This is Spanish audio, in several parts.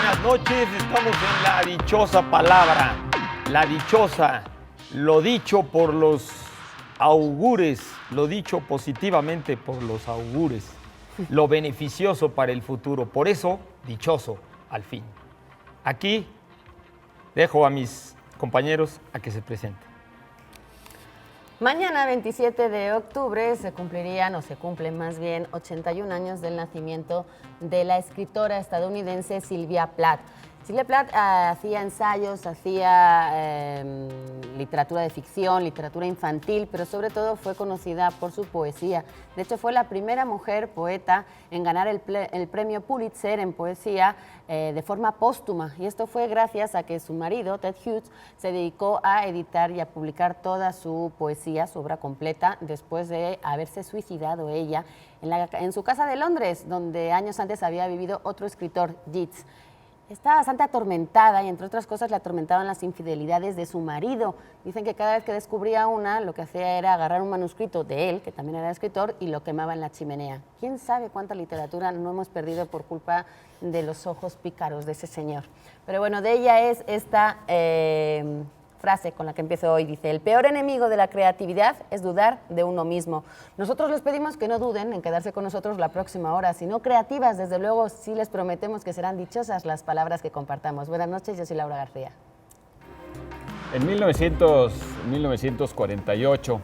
buenas noches. Estamos en la dichosa palabra, la dichosa, lo dicho por los augures, lo dicho positivamente por los augures, lo beneficioso para el futuro. Por eso, dichoso al fin. Aquí dejo a mis compañeros a que se presenten. Mañana, 27 de octubre, se cumplen más bien 81 años del nacimiento de la escritora estadounidense Sylvia Plath. Sylvia Plath hacía ensayos, hacía literatura de ficción, literatura infantil, pero sobre todo fue conocida por su poesía. De hecho, fue la primera mujer poeta en ganar el premio Pulitzer en poesía de forma póstuma. Y esto fue gracias a que su marido, Ted Hughes, se dedicó a editar y a publicar toda su poesía, su obra completa, después de haberse suicidado ella en su casa de Londres, donde años antes había vivido otro escritor, Yeats. Estaba bastante atormentada y, entre otras cosas, le atormentaban las infidelidades de su marido. Dicen que cada vez que descubría una, lo que hacía era agarrar un manuscrito de él, que también era escritor, y lo quemaba en la chimenea. ¿Quién sabe cuánta literatura no hemos perdido por culpa de los ojos pícaros de ese señor? Pero bueno, de ella es esta frase con la que empiezo hoy. Dice: el peor enemigo de la creatividad es dudar de uno mismo. Nosotros les pedimos que no duden en quedarse con nosotros la próxima hora, sino creativas. Desde luego, sí les prometemos que serán dichosas las palabras que compartamos. Buenas noches, yo soy Laura García. En 1948,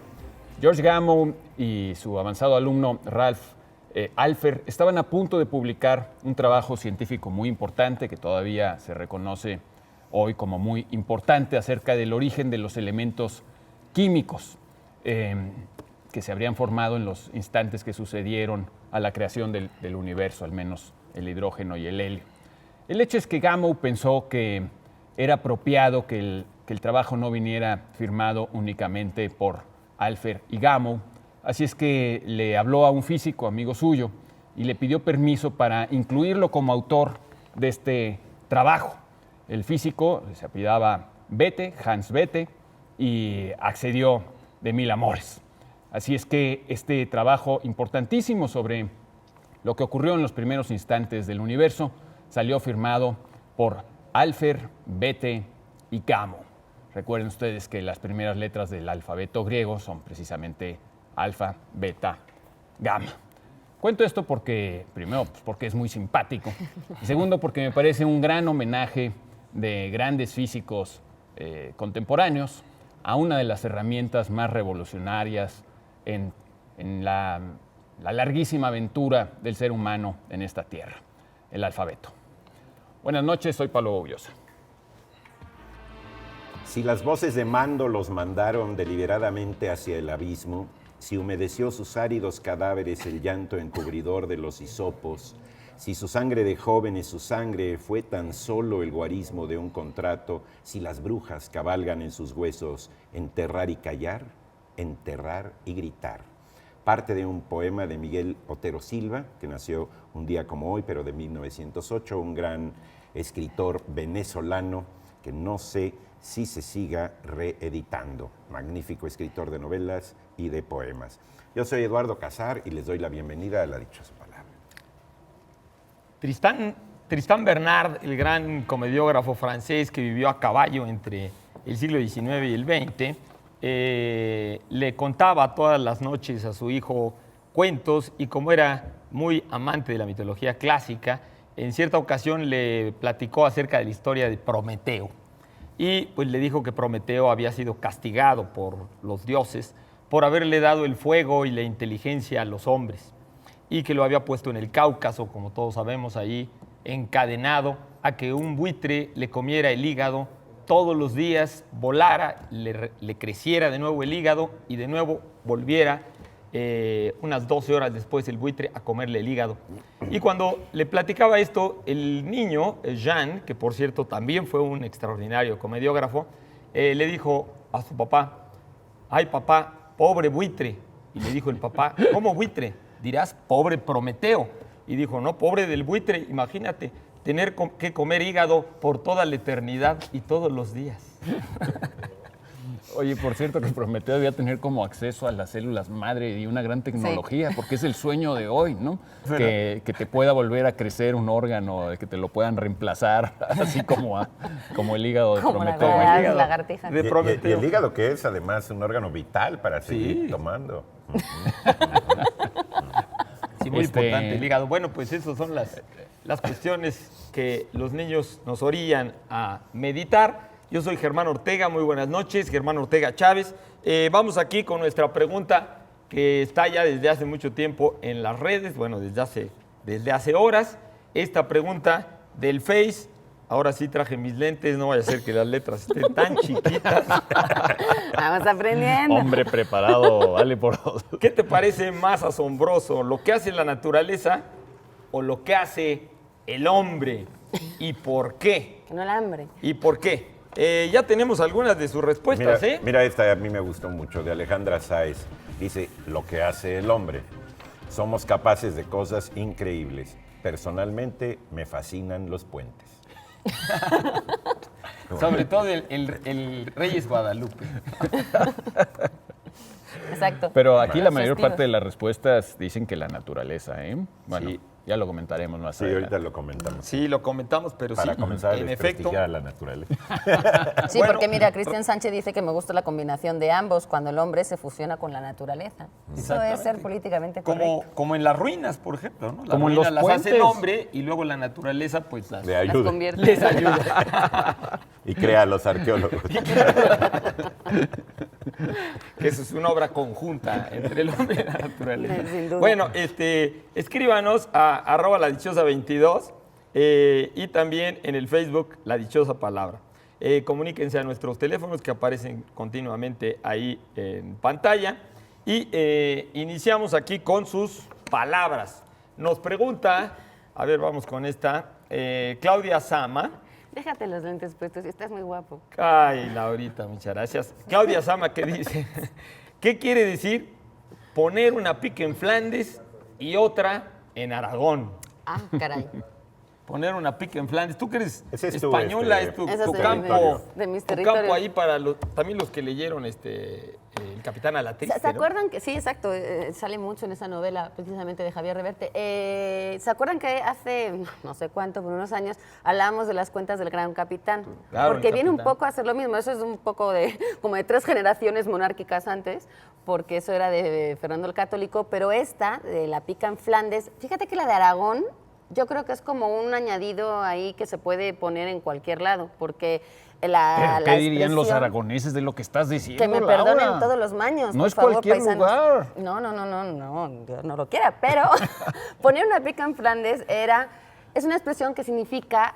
George Gamow y su avanzado alumno Ralph Alpher estaban a punto de publicar un trabajo científico muy importante que todavía se reconoce hoy como muy importante, acerca del origen de los elementos químicos que se habrían formado en los instantes que sucedieron a la creación del universo, al menos el hidrógeno y el helio. El hecho es que Gamow pensó que era apropiado que el trabajo no viniera firmado únicamente por Alpher y Gamow, así es que le habló a un físico amigo suyo y le pidió permiso para incluirlo como autor de este trabajo. El físico se apellidaba Bethe, Hans Bethe, y accedió de mil amores. Así es que este trabajo importantísimo sobre lo que ocurrió en los primeros instantes del universo salió firmado por Alpher, Bethe y Gamow. Recuerden ustedes que las primeras letras del alfabeto griego son precisamente alfa, beta, gamma. Cuento esto porque, primero, porque es muy simpático, y segundo, porque me parece un gran homenaje de grandes físicos contemporáneos a una de las herramientas más revolucionarias en la larguísima aventura del ser humano en esta tierra, el alfabeto. Buenas noches, soy Pablo Bobiosa. Si las voces de mando los mandaron deliberadamente hacia el abismo, si humedeció sus áridos cadáveres el llanto encubridor de los hisopos, si su sangre de jóvenes, su sangre fue tan solo el guarismo de un contrato, si las brujas cabalgan en sus huesos, enterrar y callar, enterrar y gritar. Parte de un poema de Miguel Otero Silva, que nació un día como hoy, pero de 1908, un gran escritor venezolano que no sé si se siga reeditando. Magnífico escritor de novelas y de poemas. Yo soy Eduardo Casar y les doy la bienvenida a La Dichosa Palabra. Tristan Bernard, el gran comediógrafo francés que vivió a caballo entre el siglo XIX y el XX, le contaba todas las noches a su hijo cuentos, y como era muy amante de la mitología clásica, en cierta ocasión le platicó acerca de la historia de Prometeo. Y pues le dijo que Prometeo había sido castigado por los dioses por haberle dado el fuego y la inteligencia a los hombres, y que lo había puesto en el Cáucaso, como todos sabemos, ahí encadenado a que un buitre le comiera el hígado todos los días, volara, le creciera de nuevo el hígado y de nuevo volviera unas 12 horas después el buitre a comerle el hígado. Y cuando le platicaba esto, el niño, Jean, que por cierto también fue un extraordinario comediógrafo, le dijo a su papá: ay papá, pobre buitre. Y le dijo el papá: ¿cómo buitre? Dirás pobre Prometeo. Y dijo: no, pobre del buitre, imagínate tener que comer hígado por toda la eternidad y todos los días. Oye, por cierto, que Prometeo debía tener como acceso a las células madre y una gran tecnología, porque es el sueño de hoy, ¿no? Que te pueda volver a crecer un órgano, que te lo puedan reemplazar, así como el hígado de Como la Prometeo. verdad, el hígado lagartija. de Y Prometeo. el hígado, que es además un órgano vital para seguir tomando. Sí, muy importante el hígado. Bueno, pues esas son las cuestiones que los niños nos orillan a meditar. Yo soy Germán Ortega, muy buenas noches, Germán Ortega Chávez. Vamos aquí con nuestra pregunta que está ya desde hace mucho tiempo en las redes, bueno, desde hace horas. Esta pregunta del Face, ahora sí traje mis lentes, no vaya a ser que las letras estén tan chiquitas. Vamos aprendiendo. Hombre preparado, vale por dos. ¿Qué te parece más asombroso, lo que hace la naturaleza o lo que hace el hombre? ¿Y por qué? Que no el hambre. ¿Y por qué? Ya tenemos algunas de sus respuestas, ¿eh? Mira, esta a mí me gustó mucho, de Alejandra Sáez. Dice, lo que hace el hombre. Somos capaces de cosas increíbles. Personalmente, me fascinan los puentes. Sobre todo el Reyes Guadalupe. Exacto. Pero aquí la Los mayor estilos. parte de las respuestas dicen que la naturaleza, ¿eh? Bueno, Sí. ya lo comentaremos más Sí, adelante. ahorita lo comentamos. Sí, lo comentamos, pero Para sí, comenzar a en efecto, desprestigiar a la naturaleza. Sí, Bueno, porque mira, Cristian Sánchez dice que me gusta la combinación de ambos cuando el hombre se fusiona con la naturaleza. Eso es ser Exactamente. políticamente correcto. como en las ruinas, por ejemplo, ¿no? Las Como en ruinas los las hace el puentes. hombre y luego la naturaleza pues las Le Las ayuda. convierte. les ayuda. Y crea a los arqueólogos. Que eso es una obra conjunta entre el hombre y la naturaleza. Sin duda. Bueno, escríbanos a @ladichosa22 y también en el Facebook La Dichosa Palabra. Comuníquense a nuestros teléfonos que aparecen continuamente ahí en pantalla y iniciamos aquí con sus palabras. Nos pregunta, a ver, vamos con esta, Claudia Sama. Déjate los lentes puestos, estás muy guapo. Ay, Laurita, muchas gracias. Claudia Sama, ¿qué dice? ¿Qué quiere decir poner una pica en Flandes y otra en Aragón? Ah, caray. Poner una pica en Flandes. Tú que eres Ese es tu, española, es tu, Ese tu es campo. de mis tu territorios. campo ahí para también los que leyeron el Capitán a la Triste, ¿Se ¿no? acuerdan que, sí, exacto, sale mucho en esa novela precisamente de Javier Reverte? ¿Se acuerdan que hace, no sé cuánto, por unos años, hablábamos de las cuentas del Gran Capitán? Claro, Porque el viene un Capitán. poco a hacer lo mismo, eso es un poco de, como de 3 generaciones monárquicas antes, porque eso era de Fernando el Católico, pero esta, de la pica en Flandes, fíjate que la de Aragón, yo creo que es como un añadido ahí que se puede poner en cualquier lado, porque la ¿Qué dirían los expresión- aragoneses de lo que estás diciendo, que me Laura? perdonen todos los maños. No por es favor, cualquier paisanos. lugar. No, Dios no lo quiera. Pero poner una pica en Flandes es una expresión que significa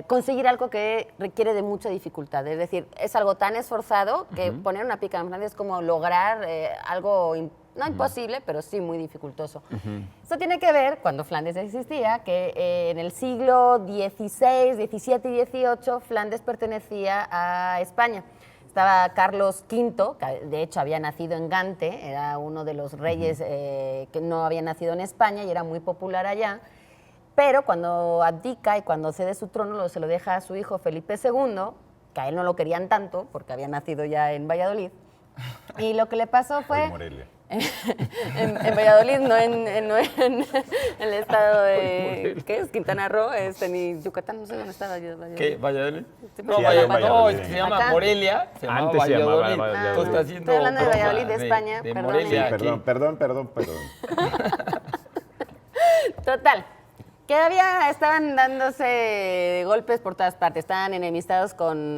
conseguir algo que requiere de mucha dificultad. Es decir, es algo tan esforzado que poner una pica en Flandes es como lograr algo no imposible, pero sí muy dificultoso. Esto tiene que ver, cuando Flandes existía, que en el siglo XVI, XVII y XVIII, Flandes pertenecía a España. Estaba Carlos V, que de hecho había nacido en Gante, era uno de los reyes que no había nacido en España y era muy popular allá. Pero cuando abdica y cuando cede su trono, se lo deja a su hijo Felipe II, que a él no lo querían tanto porque había nacido ya en Valladolid. Y lo que le pasó fue... Ay, Morelia. en Valladolid, no en el estado de... ¿Qué es? Quintana Roo, ni Yucatán, no sé dónde estaba yo. ¿Qué? ¿Valladolid? Sí, No, sí, Valladolid, no, es que Valladolid. se llama Acá. Morelia, se llamaba Antes se llamaba Valladolid. Valladolid. Tú estás haciendo Estoy hablando de broma Valladolid, de España, de perdónenme. Morelia, Sí, aquí. Perdón. Total, que estaban dándose golpes por todas partes, estaban enemistados con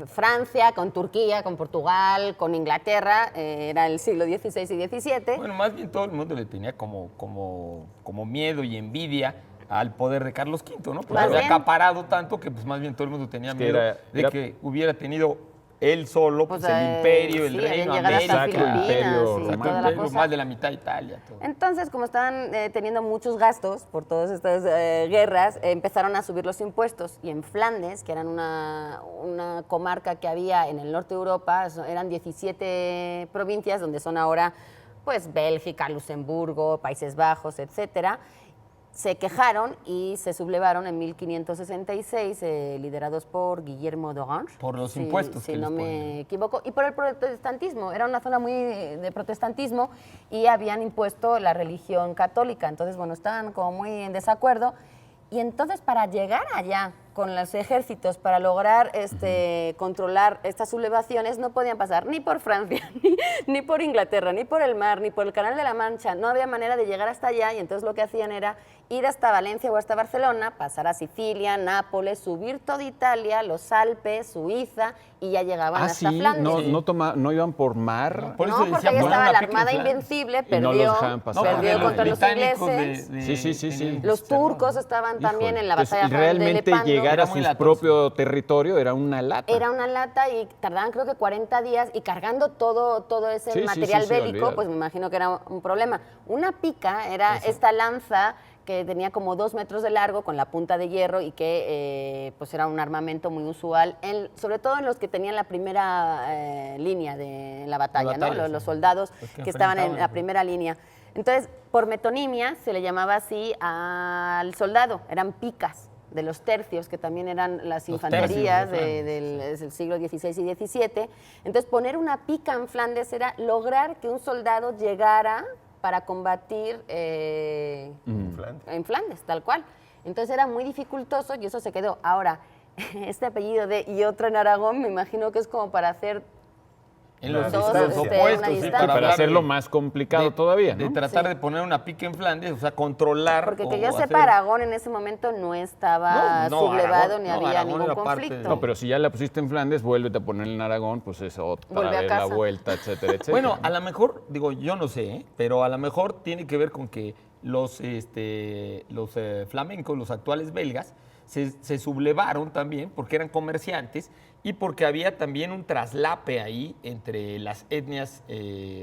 Francia, con Turquía, con Portugal, con Inglaterra, era el siglo XVI y XVII. Bueno, más bien todo el mundo le tenía como miedo y envidia al poder de Carlos V, ¿no? Porque Más había bien. acaparado tanto que pues más bien todo el mundo tenía Es que miedo era- de que hubiera tenido él solo pues, el imperio, el sí, reino, habían llegado hasta América, Filipinas Filipinas y y Sacro toda la Imperio, cosa. más de la mitad de Italia. Todo. Entonces, como estaban teniendo muchos gastos por todas estas guerras, empezaron a subir los impuestos. Y en Flandes, que eran una comarca que había en el norte de Europa, eran 17 provincias, donde son ahora pues Bélgica, Luxemburgo, Países Bajos, etcétera. se quejaron y se sublevaron en 1566, liderados por Guillermo d'Orange. Por los si- impuestos Si que no les me ponen. equivoco. Y por el protestantismo. Era una zona muy de protestantismo y habían impuesto la religión católica. Entonces, bueno, estaban como muy en desacuerdo. Y entonces, para llegar allá con los ejércitos, para lograr controlar estas sublevaciones, no podían pasar ni por Francia, ni por Inglaterra, ni por el mar, ni por el Canal de la Mancha. No había manera de llegar hasta allá y entonces lo que hacían era ir hasta Valencia o hasta Barcelona, pasar a Sicilia, Nápoles, subir toda Italia, los Alpes, Suiza y ya llegaban hasta sí, Flandes. no iban por mar. Por eso No, porque decía, ahí poner estaba una la pica en Armada Flandes. Invencible, Y no los perdió, dejaban pasar. perdió porque contra los británicos ingleses. Sí. Los turcos estaban también en la Entonces, batalla de realmente Lepanto. llegar Era a muy su latoso. propio territorio era una lata. Era una lata y tardaban creo que 40 días y cargando todo ese Sí, material sí, bélico, olvídalo. pues me imagino que era un problema. Una pica era esta lanza que tenía como 2 metros de largo con la punta de hierro y que pues era un armamento muy usual, sobre todo en los que tenían la primera línea de la batalla, ¿no? batalla, Los sí. soldados Los que que estaban en la enfrentaban. primera línea. Entonces, por metonimia se le llamaba así al soldado, eran picas de los tercios, que también eran las Los infanterías tercios de del siglo XVI y XVII. Entonces, poner una pica en Flandes era lograr que un soldado llegara para combatir en Flandes, tal cual. Entonces era muy dificultoso y eso se quedó. Ahora, este apellido de y otro en Aragón, me imagino que es como para hacer En los Dos, estados una opuestos, sí, distancia. Para hablar hacerlo de- más complicado de- todavía, De ¿no? tratar Sí. de poner una pica en Flandes, o sea, controlar. Porque que o yo sepa, hacer- Aragón en ese momento no estaba No, sublevado Aragón- ni no, había Aragón ningún era parte conflicto. de- No, pero si ya la pusiste en Flandes, vuélvete a ponerla en Aragón, pues es otra Vuelve a vez la casa. vuelta, etcétera, etcétera. Bueno, a lo mejor, digo, yo no sé, ¿eh? Pero a lo mejor tiene que ver con que los flamencos, los actuales belgas, se sublevaron también porque eran comerciantes y porque había también un traslape ahí entre las etnias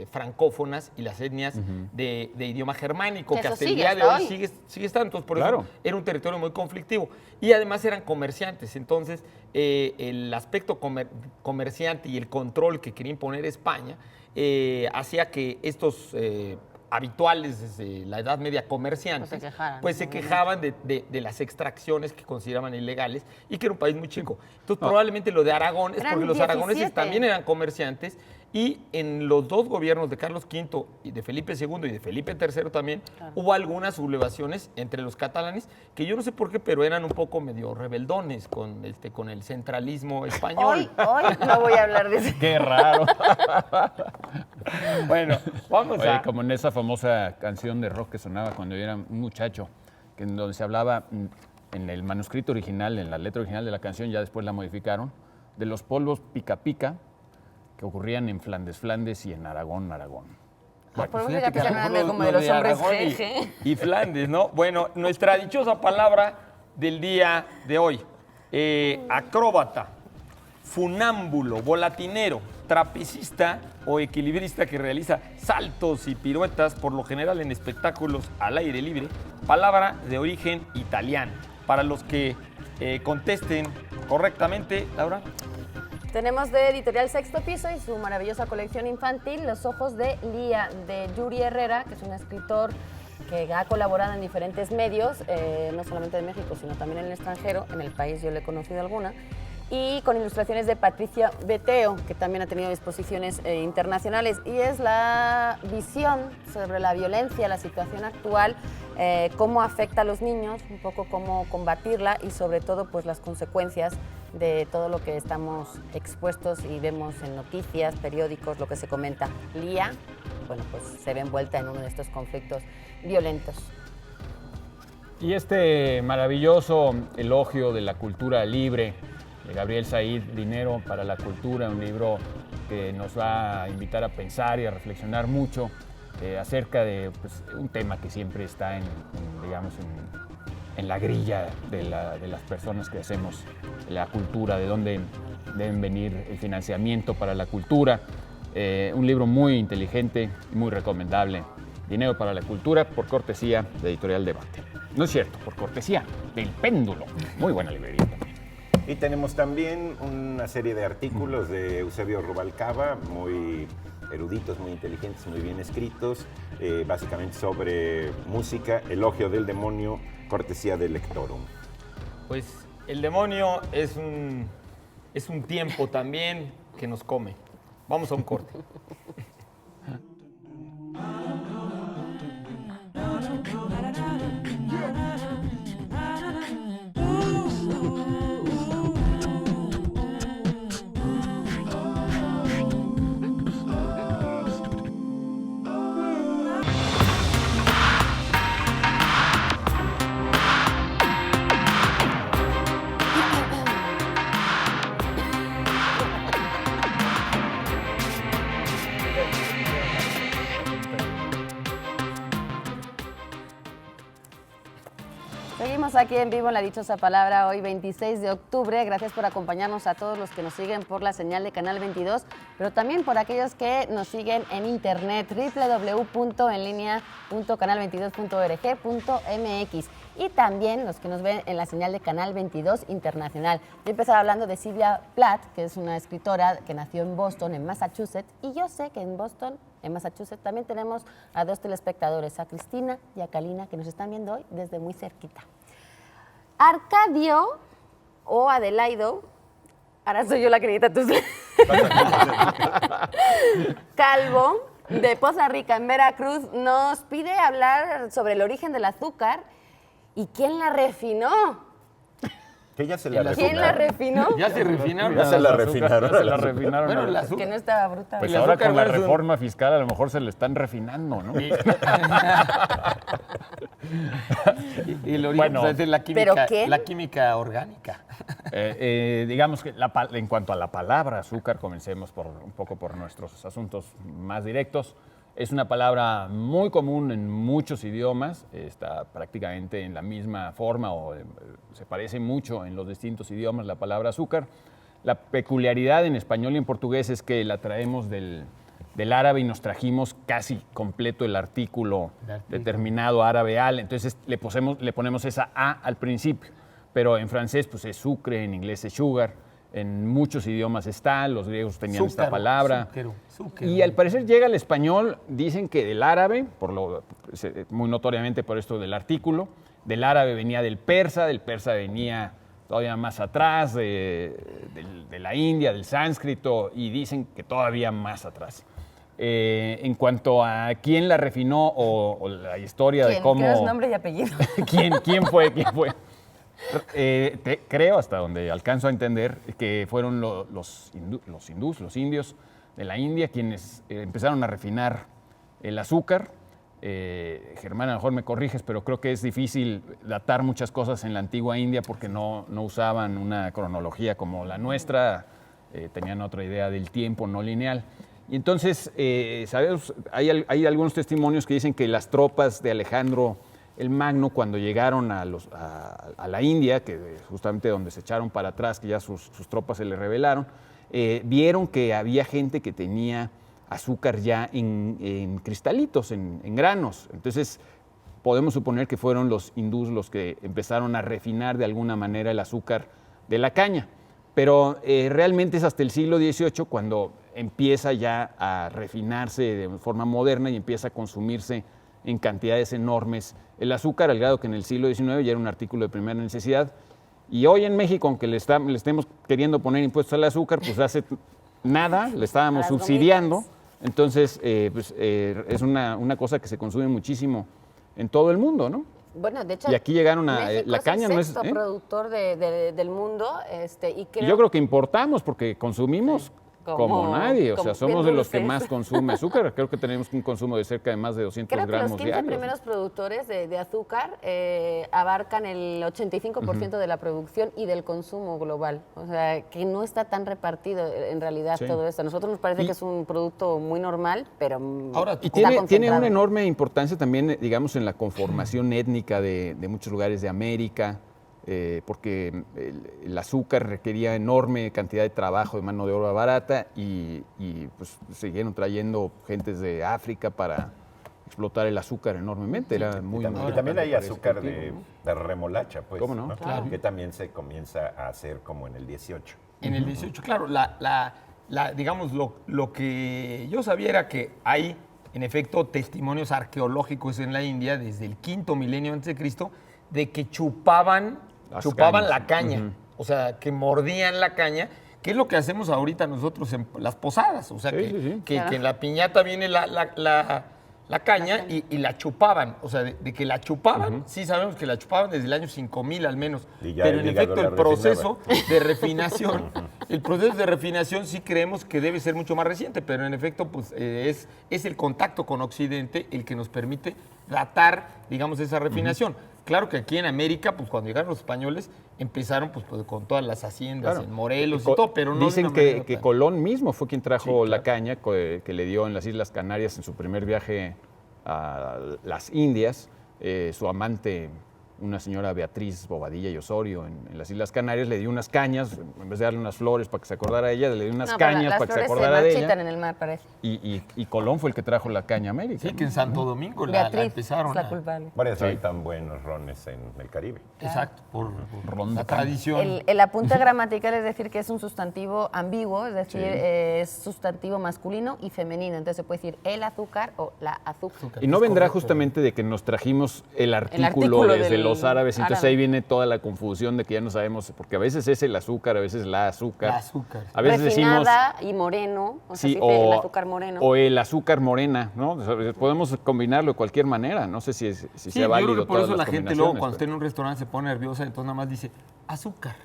francófonas y las etnias de idioma germánico, Que que eso hasta el sigue día de hasta hoy hoy. sigue estando. Entonces, por Claro. eso era un territorio muy conflictivo. Y además eran comerciantes. Entonces, el aspecto comerciante y el control que quería imponer España hacía que estos habituales desde la Edad Media comerciantes, Pues se quejaran, pues se obviamente. quejaban de las extracciones que consideraban ilegales y que era un país muy chico. Entonces, probablemente lo de Aragón es Eran porque los aragoneses 17. también eran comerciantes y en los dos gobiernos de Carlos V y de Felipe II y de Felipe III también hubo algunas sublevaciones entre los catalanes que yo no sé por qué, pero eran un poco medio rebeldones con el centralismo español. Hoy no voy a hablar de eso. Qué raro. Bueno, vamos Oye, a... como en esa famosa canción de rock que sonaba cuando yo era un muchacho, que en donde se hablaba en el manuscrito original, en la letra original de la canción, ya después la modificaron, de los polvos pica pica que ocurrían en Flandes, Flandes y en Aragón, Aragón. Bueno, Por fíjate que a lo hablando mejor como lo de los hombres Aragón jeje. y Flandes, ¿no? Bueno, nuestra dichosa palabra del día de hoy. Acróbata, funámbulo, volatinero, trapecista o equilibrista que realiza saltos y piruetas, por lo general en espectáculos al aire libre. Palabra de origen italiano. Para los que contesten correctamente, Laura. Tenemos de Editorial Sexto Piso y su maravillosa colección infantil, Los ojos de Lía, de Yuri Herrera, que es un escritor que ha colaborado en diferentes medios, no solamente de México, sino también en el extranjero. En el país yo le he conocido alguna. Y con ilustraciones de Patricia Beteo, que también ha tenido exposiciones internacionales. Y es la visión sobre la violencia, la situación actual, cómo afecta a los niños, un poco cómo combatirla y sobre todo pues las consecuencias de todo lo que estamos expuestos y vemos en noticias, periódicos, lo que se comenta. Lía, bueno, pues se ve envuelta en uno de estos conflictos violentos. Y este maravilloso elogio de la cultura libre de Gabriel Said, Dinero para la Cultura, un libro que nos va a invitar a pensar y a reflexionar mucho acerca de pues, un tema que siempre está en la grilla de las personas que hacemos la cultura, de dónde deben venir el financiamiento para la cultura. Un libro muy inteligente y muy recomendable. Dinero para la Cultura, por cortesía de Editorial Debate. No es cierto, por cortesía del Péndulo. Muy buena librería también. Y tenemos también una serie de artículos de Eusebio Rubalcaba, muy eruditos, muy inteligentes, muy bien escritos, básicamente sobre música, Elogio del demonio, cortesía de Lectorum. Pues el demonio es un tiempo también que nos come. Vamos a un corte. Seguimos aquí en vivo en La Dichosa Palabra, hoy 26 de octubre. Gracias por acompañarnos a todos los que nos siguen por la señal de Canal 22, pero también por aquellos que nos siguen en internet, www.enlinea.canal22.org.mx, y también los que nos ven en la señal de Canal 22 Internacional. Voy a empezar hablando de Sylvia Plath, que es una escritora que nació en Boston, en Massachusetts, y yo sé que en Boston, en Massachusetts, también tenemos a dos telespectadores, a Cristina y a Kalina, que nos están viendo hoy desde muy cerquita. Arcadio o Adelaido, ahora soy yo la que necesita tus... Calvo, de Poza Rica, en Veracruz, nos pide hablar sobre el origen del azúcar y quién la refinó. Que ya se la ¿Quién la refinó? ¿Ya se refinaron? Ya se la refinaron. Ya se la refinaron. Bueno, el Que azúcar. no estaba bruta. Pues el ahora azúcar con la no es un- reforma fiscal a lo mejor se le están refinando, ¿no? Y el origen Bueno. pues, es la ¿Pero química, qué? la química orgánica. Digamos que en cuanto a la palabra azúcar, comencemos un poco por nuestros asuntos más directos. Es una palabra muy común en muchos idiomas, está prácticamente en la misma forma o se parece mucho en los distintos idiomas la palabra azúcar. La peculiaridad en español y en portugués es que la traemos del árabe y nos trajimos casi completo el artículo determinado árabe al, entonces le ponemos esa A al principio, pero en francés pues es sucre, en inglés es sugar. En muchos idiomas está, los griegos tenían esta Zúcaro, palabra. zúcaro. Y al parecer llega al español, dicen que del árabe, muy notoriamente por esto del artículo, del árabe venía del persa venía todavía más atrás, de la India, del sánscrito, y dicen que todavía más atrás. En cuanto a quién la refinó o la historia de cómo... ¿Qué es nombre y apellido? ¿Quién fue? Creo, hasta donde alcanzo a entender, que fueron los indios de la India quienes empezaron a refinar el azúcar. Germán, a lo mejor me corriges, pero creo que es difícil datar muchas cosas en la antigua India porque no usaban una cronología como la nuestra, tenían otra idea del tiempo no lineal. Y entonces, sabemos, hay algunos testimonios que dicen que las tropas de Alejandro el Magno, cuando llegaron a la India, que justamente donde se echaron para atrás, que ya sus tropas se le rebelaron, vieron que había gente que tenía azúcar ya en cristalitos, en granos. Entonces, podemos suponer que fueron los hindús los que empezaron a refinar de alguna manera el azúcar de la caña. Pero realmente es hasta el siglo XVIII cuando empieza ya a refinarse de forma moderna y empieza a consumirse en cantidades enormes el azúcar, al grado que en el siglo XIX ya era un artículo de primera necesidad. Y hoy en México, aunque le estemos queriendo poner impuestos al azúcar, pues hace nada, le estábamos Las subsidiando. gomitas. Entonces, es una cosa que se creo muchísimo en todo el mundo, ¿no? Bueno, de hecho, Y aquí llegaron México la caña es el no es... sexto productor del mundo, y creo... Yo creo que importamos porque consumimos como nadie, o sea, como somos bien de los que dulces. más consume azúcar. Creo que tenemos un consumo de cerca de más de 200 Creo que los gramos 15 diarios. primeros productores de azúcar abarcan el 85% de la producción y del consumo global. O sea, que no está tan repartido en realidad Sí. todo esto. A nosotros nos parece que es un producto muy normal, pero Ahora, está Y tiene concentrado. una enorme importancia también, digamos, en la conformación étnica de muchos lugares de América, porque el azúcar requería enorme cantidad de trabajo, de mano de obra barata, y pues siguieron trayendo gentes de África para explotar el azúcar enormemente. Era muy Y también importante hay para azúcar ese cultivo, ¿no? de remolacha, pues. ¿Cómo no? Claro. Que también se comienza a hacer como en el 18. En el 18, claro, digamos, lo que yo sabía era que hay, en efecto, testimonios arqueológicos en la India desde el quinto milenio antes de Cristo de que chupaban la caña, o sea, que mordían la caña, que es lo que hacemos ahorita nosotros en las posadas, o sea, que en la piñata viene la caña y la chupaban, o sea, de que la chupaban, sí sabemos que la chupaban desde el año 5000 al menos, pero en efecto el proceso de refinación, sí creemos que debe ser mucho más reciente, pero en efecto pues es el contacto con Occidente el que nos permite datar, digamos, esa refinación. Claro que aquí en América, pues cuando llegaron los españoles, empezaron pues con todas las haciendas en Morelos y todo, pero no dicen que Colón mismo fue quien trajo la caña que le dio en las Islas Canarias en su primer viaje a las Indias. Su amante, una señora Beatriz Bobadilla y Osorio, en las Islas Canarias, le dio unas cañas, en vez de darle unas flores para que se acordara de ella, le dio unas cañas para que se acordara de ella. Las flores se marchitan en el mar, parece. Y Colón fue el que trajo la caña a América. Sí, que en Santo Domingo la empezaron. Es la culpable. Por eso hay tan buenos rones en el Caribe. Exacto, por la tradición. El apunte gramatical es decir que es un sustantivo ambiguo, es decir, es sustantivo masculino y femenino. Entonces se puede decir el azúcar o la azúcar. Y no vendrá justamente de que nos trajimos el artículo desde los árabes, entonces ahí viene toda la confusión de que ya no sabemos, porque a veces es el azúcar, a veces la azúcar. La azúcar. A veces refinada decimos y moreno, o sea, sí, se dice el azúcar moreno. O el azúcar morena, ¿no? O sea, podemos combinarlo de cualquier manera, no sé si sea válido. Yo creo que por eso la gente luego cuando pero está en un restaurante se pone nerviosa, entonces nada más dice azúcar.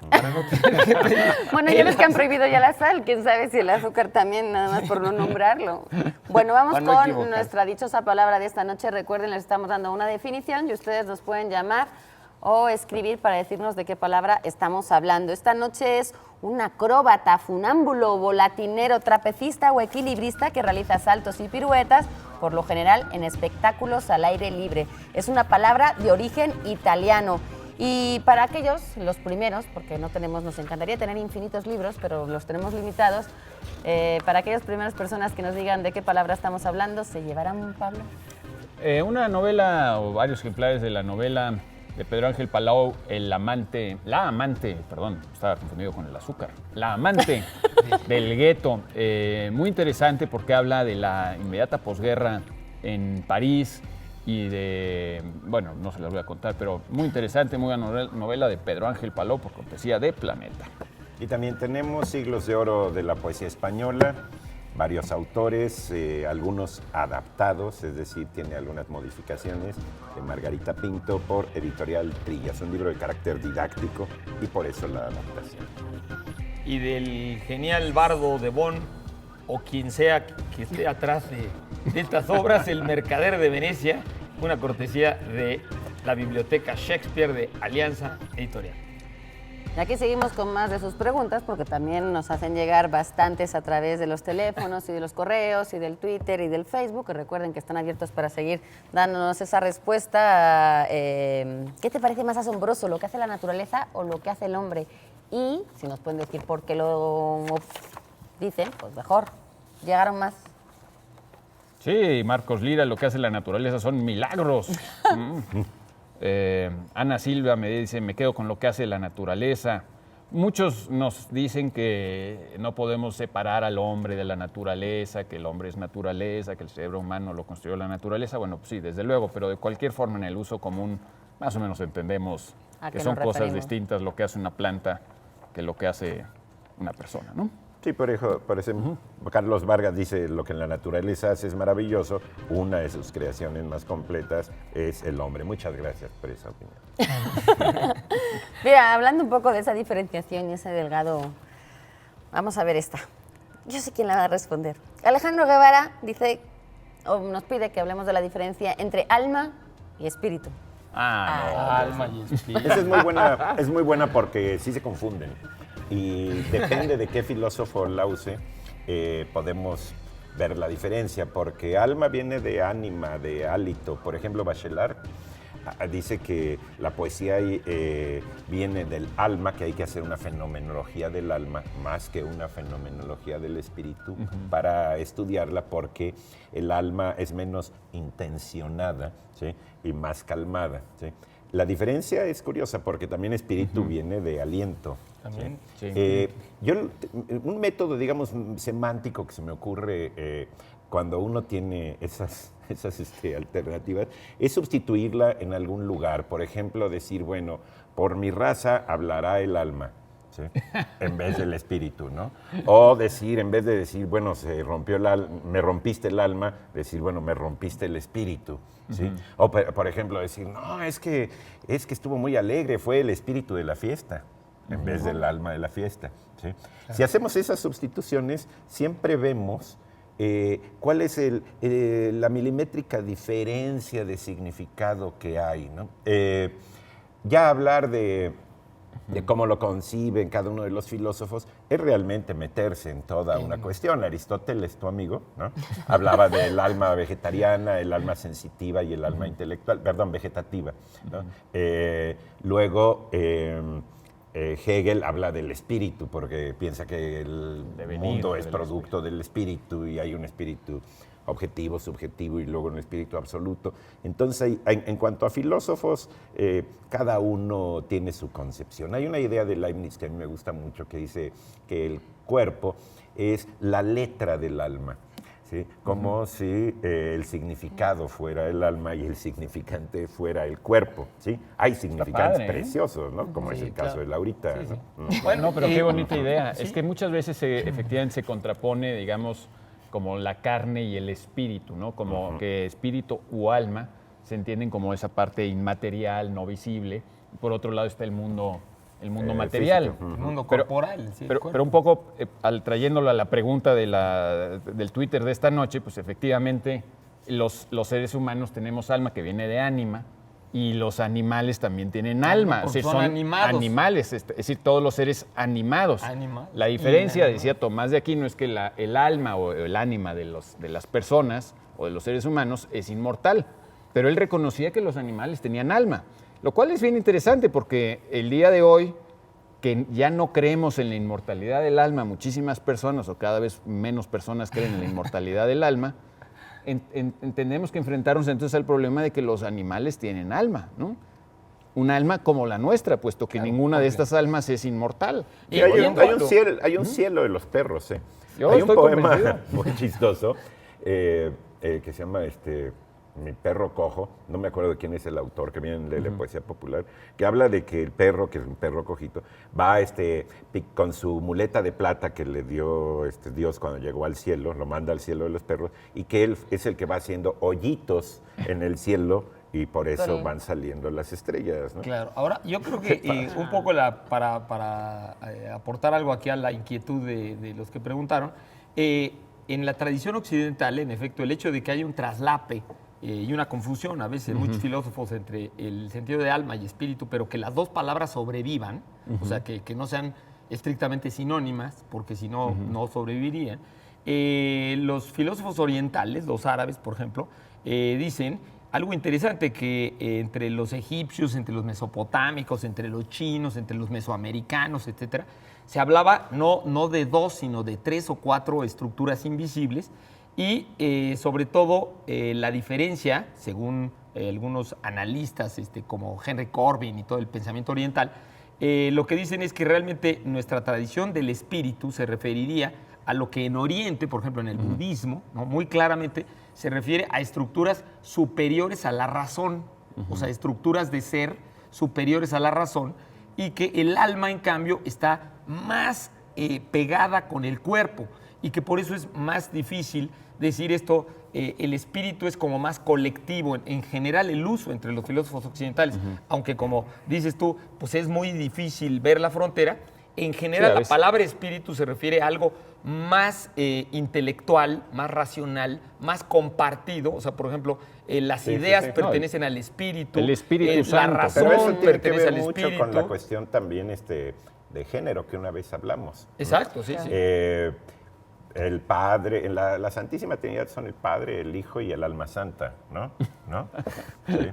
Para no tener que pedir Bueno, ya ves que han prohibido ya la sal, quién sabe si el azúcar también, nada más por no nombrarlo. Bueno, vamos con nuestra dichosa palabra de esta noche. Recuerden, les estamos dando una definición y ustedes nos pueden llamar o escribir para decirnos de qué palabra estamos hablando. Esta noche es un acróbata, funámbulo, volatinero, trapecista o equilibrista que realiza saltos y piruetas, por lo general en espectáculos al aire libre. Es una palabra de origen italiano. Y para aquellos, los primeros, porque nos encantaría tener infinitos libros, pero los tenemos limitados, para aquellas primeras personas que nos digan de qué palabra estamos hablando, ¿se llevarán, Pablo? Una novela o varios ejemplares de la novela de Pedro Ángel Palau, la amante, estaba confundido con el azúcar, la amante del gueto, muy interesante porque habla de la inmediata posguerra en París y bueno, no se las voy a contar, pero muy interesante, muy buena novela de Pedro Ángel Palau por cortesía de Planeta. Y también tenemos Siglos de Oro de la poesía española, varios autores, algunos adaptados, es decir, tiene algunas modificaciones, de Margarita Pinto por Editorial Trillas, un libro de carácter didáctico y por eso la adaptación. Y del genial bardo de Bonn, o quien sea que esté atrás de estas obras, El Mercader de Venecia, una cortesía de la Biblioteca Shakespeare de Alianza Editorial. Y aquí seguimos con más de sus preguntas porque también nos hacen llegar bastantes a través de los teléfonos y de los correos y del Twitter y del Facebook. Que recuerden que están abiertos para seguir dándonos esa respuesta. ¿Qué te parece más asombroso, lo que hace la naturaleza o lo que hace el hombre? Y si nos pueden decir por qué lo dicen, pues mejor. Llegaron más. Sí, Marcos Lira, lo que hace la naturaleza son milagros. Ana Silva me dice, me quedo con lo que hace la naturaleza. Muchos nos dicen que no podemos separar al hombre de la naturaleza, que el hombre es naturaleza, que el cerebro humano lo construyó la naturaleza. Bueno, pues sí, desde luego, pero de cualquier forma en el uso común más o menos entendemos que son cosas distintas lo que hace una planta que lo que hace una persona, ¿no? Sí, por ejemplo, Carlos Vargas dice, lo que en la naturaleza hace es maravilloso, una de sus creaciones más completas es el hombre. Muchas gracias por esa opinión. Mira, hablando un poco de esa diferenciación y ese delgado, vamos a ver esta. Yo sé quién la va a responder. Alejandro Guevara dice, o nos pide que hablemos de la diferencia entre alma y espíritu. Alma y espíritu. Esa es muy buena porque sí se confunden. Y depende de qué filósofo la use, podemos ver la diferencia, porque alma viene de ánima, de hálito. Por ejemplo, Bachelard dice que la poesía viene del alma, que hay que hacer una fenomenología del alma más que una fenomenología del espíritu para estudiarla, porque el alma es menos intencionada, ¿sí? Y más calmada, ¿sí? La diferencia es curiosa porque también espíritu viene de aliento. También. Sí. Un método, digamos, semántico que se me ocurre cuando uno tiene esas alternativas es sustituirla en algún lugar. Por ejemplo, decir, bueno, por mi raza hablará el alma. ¿Sí? En vez del espíritu, ¿no? O decir, en vez de decir, bueno, me rompiste el alma, decir, bueno, me rompiste el espíritu, ¿sí? O, por ejemplo, decir, no, es que estuvo muy alegre, fue el espíritu de la fiesta, en vez del alma de la fiesta, ¿sí? Claro. Si hacemos esas sustituciones, siempre vemos cuál es la milimétrica diferencia de significado que hay, ¿no? Ya hablar de cómo lo conciben cada uno de los filósofos, es realmente meterse en toda una cuestión. Aristóteles, tu amigo, ¿no? Hablaba del alma vegetariana, el alma sensitiva y el alma intelectual, vegetativa, ¿no? Luego, Hegel habla del espíritu, porque piensa que el mundo es producto del espíritu y hay un espíritu objetivo, subjetivo y luego un espíritu absoluto. Entonces, en cuanto a filósofos, cada uno tiene su concepción. Hay una idea de Leibniz que a mí me gusta mucho, que dice que el cuerpo es la letra del alma, ¿sí? Como si el significado fuera el alma y el significante fuera el cuerpo, ¿sí? Hay significantes preciosos, ¿no? Como es el caso de Laurita. Sí, sí. ¿no? Bueno, pero qué bonita idea. Es que muchas veces efectivamente se contrapone, digamos, como la carne y el espíritu, ¿no? Como que espíritu u alma se entienden como esa parte inmaterial, no visible. Por otro lado está el mundo material. El mundo corporal. Pero un poco, trayéndolo a la pregunta del Twitter de esta noche, pues efectivamente los seres humanos tenemos alma que viene de ánima, y los animales también tienen alma. O sea, son animales, es decir, todos los seres animados. La diferencia, decía Tomás de Aquino, es que el alma o el ánima de las personas o de los seres humanos es inmortal. Pero él reconocía que los animales tenían alma, lo cual es bien interesante porque el día de hoy, que ya no creemos en la inmortalidad del alma, muchísimas personas o cada vez menos personas creen en la inmortalidad del alma, entendemos que enfrentarnos entonces al problema de que los animales tienen alma, ¿no? Un alma como la nuestra, puesto que ninguna de estas almas es inmortal. Y hay un cielo de los perros, ¿eh? Hay un poema muy chistoso que se llama Mi perro cojo, no me acuerdo de quién es el autor, que viene de la poesía popular, que habla de que el perro, que es un perro cojito, va con su muleta de plata que le dio Dios cuando llegó al cielo, lo manda al cielo de los perros, y que él es el que va haciendo hoyitos en el cielo y por eso van saliendo las estrellas, ¿no? Claro. Ahora, yo creo que un poco para aportar algo aquí a la inquietud de los que preguntaron, en la tradición occidental, en efecto, el hecho de que haya un traslape y una confusión a veces muchos filósofos entre el sentido de alma y espíritu, pero que las dos palabras sobrevivan, o sea, que no sean estrictamente sinónimas, porque si no, no sobrevivirían. Los filósofos orientales, los árabes, por ejemplo, dicen algo interesante, que entre los egipcios, entre los mesopotámicos, entre los chinos, entre los mesoamericanos, etcétera, se hablaba no de dos, sino de 3 o 4 estructuras invisibles. Y sobre todo la diferencia, según algunos analistas como Henry Corbin y todo el pensamiento oriental, lo que dicen es que realmente nuestra tradición del espíritu se referiría a lo que en Oriente, por ejemplo en el budismo, ¿no? Muy claramente se refiere a estructuras superiores a la razón, o sea, estructuras de ser superiores a la razón, y que el alma, en cambio, está más pegada con el cuerpo, y que por eso es más difícil decir esto. El espíritu es como más colectivo, en general el uso entre los filósofos occidentales, aunque como dices tú, pues es muy difícil ver la frontera. En general, la palabra espíritu se refiere a algo más intelectual, más racional, más compartido. O sea, por ejemplo, las ideas pertenecen al espíritu. El Espíritu Santo. Pero La razón eso tiene que pertenece ver al mucho espíritu. con la cuestión también de género que una vez hablamos, ¿no? Exacto, sí. El Padre, en la Santísima Trinidad son el Padre, el Hijo y el Alma Santa, ¿no? Sí.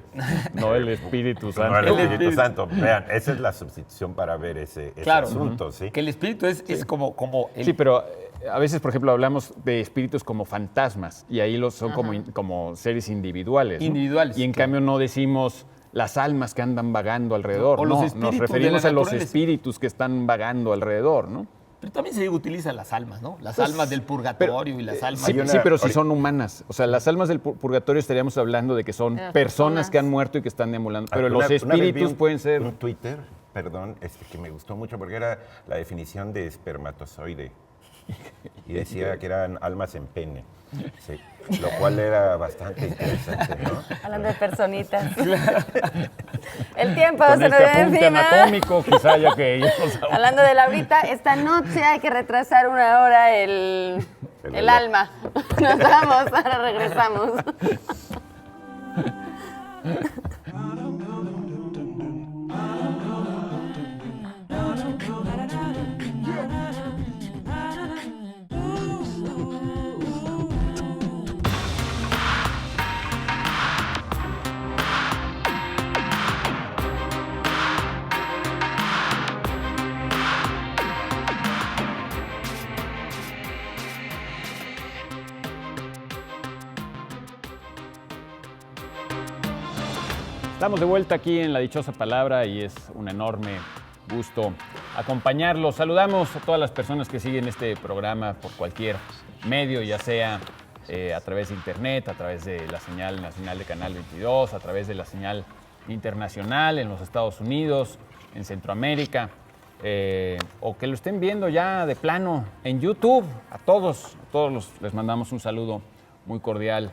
No el Espíritu Santo. No el Espíritu Santo. Vean, esa es la sustitución para ver ese asunto, ¿sí? Que el espíritu es como el... Sí, pero a veces, por ejemplo, hablamos de espíritus como fantasmas y ahí son como seres individuales, ¿no? Individuales, Y en claro. cambio no decimos las almas que andan vagando alrededor. O los No, espíritus nos referimos de la a los naturaleza. espíritus que están vagando alrededor, ¿no? Pero también se utiliza las almas, ¿no? Las almas del purgatorio y las almas... Sí, Hay una- sí, pero si son humanas. O sea, las almas del purgatorio estaríamos hablando de que son Las personas personas. que han muerto y que están deambulando. Pero Una- los una vez vi espíritus pueden ser... Un Twitter, perdón, que me gustó mucho porque era la definición de espermatozoide. Y decía que eran almas en pene. Sí, lo cual era bastante interesante, ¿no? Hablando de personitas. El tiempo Con se nos este viene apunte encima. anatómico, quizá ya que ellos lo saben. Hablando de Laurita, esta noche hay que retrasar 1 hora el reloj. alma. Nos vamos, ahora regresamos. Estamos de vuelta aquí en La Dichosa Palabra y es un enorme gusto acompañarlos. Saludamos a todas las personas que siguen este programa por cualquier medio, ya sea a través de internet, a través de la señal nacional de Canal 22, a través de la señal internacional en los Estados Unidos, en Centroamérica, o que lo estén viendo ya de plano en YouTube. A todos les mandamos un saludo muy cordial.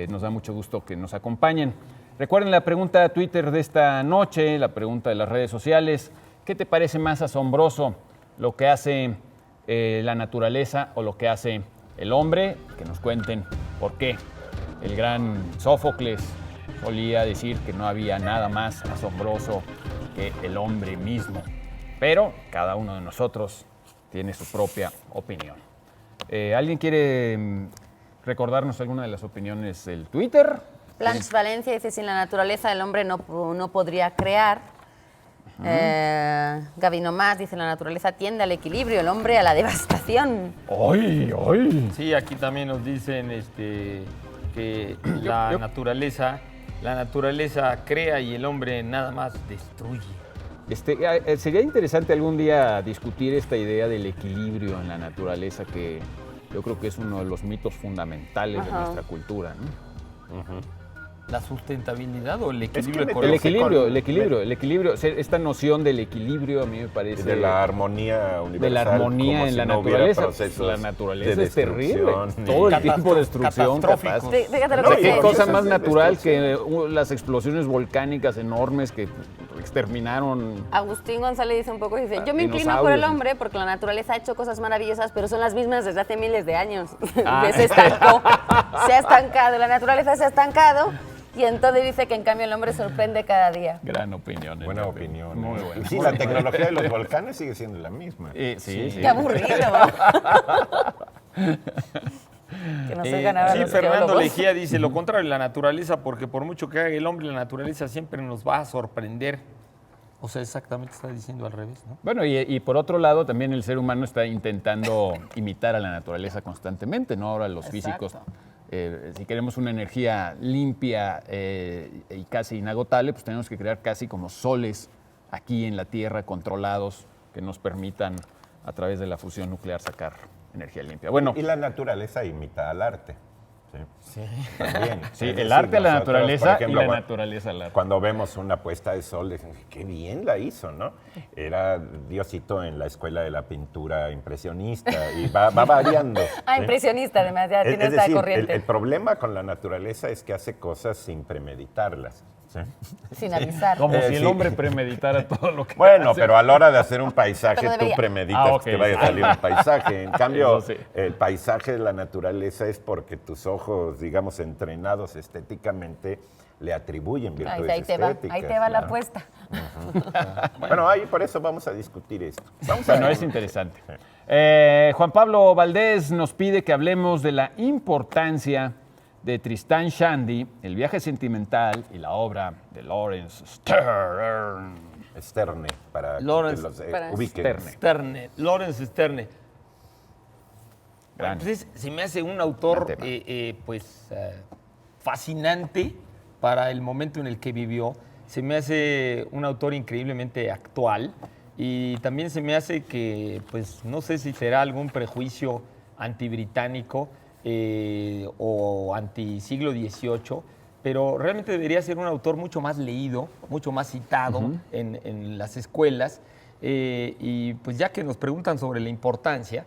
Nos da mucho gusto que nos acompañen. Recuerden la pregunta de Twitter de esta noche, la pregunta de las redes sociales. ¿Qué te parece más asombroso, lo que hace la naturaleza o lo que hace el hombre? Que nos cuenten por qué. El gran Sófocles solía decir que no había nada más asombroso que el hombre mismo. Pero cada uno de nosotros tiene su propia opinión. ¿Alguien quiere recordarnos alguna de las opiniones del Twitter? Planch Valencia dice, sin la naturaleza el hombre no podría crear. Gabino Más dice, la naturaleza tiende al equilibrio, el hombre a la devastación. ¡Ay, ay! Sí, aquí también nos dicen que la naturaleza crea y el hombre nada más destruye. Sería interesante algún día discutir esta idea del equilibrio en la naturaleza, que yo creo que es uno de los mitos fundamentales de nuestra cultura, ¿no? ¿La sustentabilidad o el equilibrio me ecológico? El equilibrio. O sea, esta noción del equilibrio a mí me parece... De la armonía universal. De la armonía como en si la no hubiera naturaleza. procesos La naturaleza de es terrible. destrucción, Todo el ni- tiempo destrucción catastróficos. capaz. Fíjate lo O sea, que ¿qué dice. cosa más de natural que destrucción. las explosiones volcánicas enormes que exterminaron? Agustín González dice un poco, dice, yo me inclino por el dinosaurios. hombre porque la naturaleza ha hecho cosas maravillosas, pero son las mismas desde hace miles de años. Ah. Se estancó, se ha estancado, la naturaleza se ha estancado y entonces dice que en cambio el hombre sorprende cada día. Gran opinión. Buena opinión. Muy ¿eh? buena. Y sí, la tecnología de los volcanes sigue siendo la misma. Sí. Qué aburrido. Que no se ganaba Sí, los Fernando geólogos. Lejía dice lo contrario de la naturaleza, porque por mucho que haga el hombre, la naturaleza siempre nos va a sorprender. O sea, exactamente está diciendo al revés, ¿no? Bueno, y por otro lado, también el ser humano está intentando imitar a la naturaleza constantemente, ¿no? Ahora los físicos, si queremos una energía limpia y casi inagotable, pues tenemos que crear casi como soles aquí en la Tierra, controlados, que nos permitan a través de la fusión nuclear sacar energía limpia. Bueno, Y la naturaleza imita al arte. Sí. También. sí, Es el decir, arte a la nosotros, naturaleza por ejemplo, y la naturaleza al arte. Cuando vemos una puesta de sol, decimos, qué bien la hizo, ¿no? Era Diosito en la escuela de la pintura impresionista y va variando. Ah, ¿sí? impresionista, además, ya tiene Es esta decir, corriente. el problema con la naturaleza es que hace cosas sin premeditarlas. ¿sí? Sin avisar. Como si el sí. hombre premeditara todo lo que Bueno, hace. pero a la hora de hacer un paisaje, Pero tú debería. premeditas Ah, ok, que vaya a sí. salir un paisaje. En cambio, Eso sí. el paisaje de la naturaleza es porque tus ojos, digamos, entrenados estéticamente, le atribuyen virtudes Ahí te va estéticas. la claro. apuesta. Bueno, ahí por eso vamos a discutir esto. Vamos a Bueno, es interesante. Juan Pablo Valdés nos pide que hablemos de la importancia de Tristán Shandy, el viaje sentimental y la obra de Lawrence Stern. Sterne, para Lawrence- que los para ubiquen. Sterne. Lawrence Sterne. Gran. Pues se me hace un autor Gran tema. fascinante para el momento en el que vivió. se me hace un autor increíblemente actual y también se me hace que, pues no sé si será algún prejuicio antibritánico o anti-siglo XVIII, pero realmente debería ser un autor mucho más leído, mucho más citado en las escuelas. Y pues ya que nos preguntan sobre la importancia,